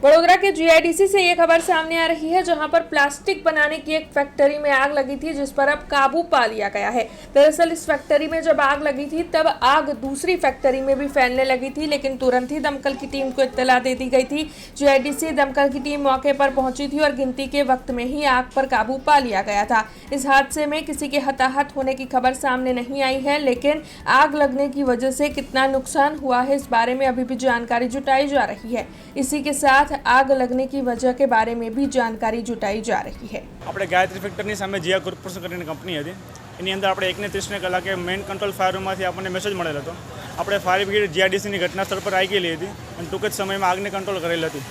वडोदरा के जीआईडीसी से ये खबर सामने आ रही है, जहां पर प्लास्टिक बनाने की एक फैक्ट्री में आग लगी थी, जिस पर अब काबू पा लिया गया है। दरअसल इस फैक्ट्री में जब आग लगी थी तब आग दूसरी फैक्ट्री में भी फैलने लगी थी, लेकिन तुरंत ही दमकल की टीम को इत्तला दे दी गई थी। जीआईडीसी दमकल की टीम मौके पर पहुंची थी और गिनती के वक्त में ही आग पर काबू पा लिया गया था। इस हादसे में किसी के हताहत होने की खबर सामने नहीं आई है, लेकिन आग लगने की वजह से कितना नुकसान हुआ है इस बारे में अभी भी जानकारी जुटाई जा रही है। इसी के साथ आग लगने की वजह के बारे में भी जानकारी जुटाई जा रही है। આપણે ગાયત્રી ફેક્ટરીની સામે જીઆ કોર્પોરેશન કરીને કંપની હતી, એની અંદર આપણે 1:30 કલાકે મેઇન કંટ્રોલ ફાયર રૂમમાંથી આપણને મેસેજ મળેલ હતો। આપણે ફાયર બ્રિગેડ જીઆઈડીસીની ઘટના સ્થળ પર આવી ગયેલી હતી અને ટૂંક જ સમયમાં આગને કંટ્રોલ કરેલી હતી।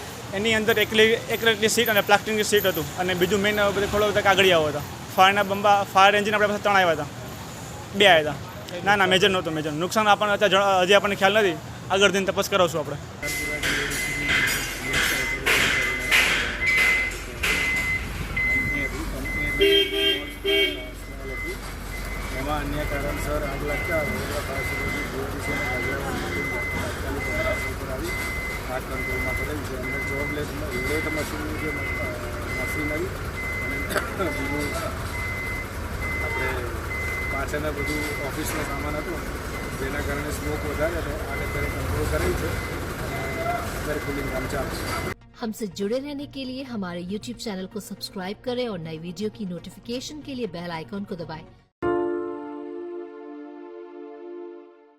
એની અંદર એકલી સીટ અને પ્લાસ્ટિકની સીટ હતું અને બીજું મેઇન બધે ખોલો બધા કાગળિયાઓ હતા। ફાયરના બંબા ફાયર એન્જિન આપણી પાસે 3 આવ્યા હતા, 2 આવ્યા હતા। ના મેજર નહોતું, મેજર નુકસાન આપણને હજી આપણને ખ્યાલ નથી, આગળ જઈને તપાસ કરાવશું આપણે। એમાં અન્ય કારણસર આગ લાગતા વડોદરા ફાયર સર્વિસની જીઆઈડીસીના ગાડીઓ પર આવી આગ કંટ્રોલમાં કરેલી છે। અંદર જોબ લેટ મશીનની જે મશીનરી અને બીજું આપણે પાછળના બધું ઓફિસનો સામાન હતો, જેના કારણે સ્મોક વધારે હતો। આને અત્યારે કંટ્રોલ કરેલ છે અને અત્યારે કુલિંગ કામ ચાલુ છે। हमसे जुड़े रहने के लिए हमारे YouTube चैनल को सब्सक्राइब करें और नई वीडियो की नोटिफिकेशन के लिए बेल आइकॉन को दबाएं।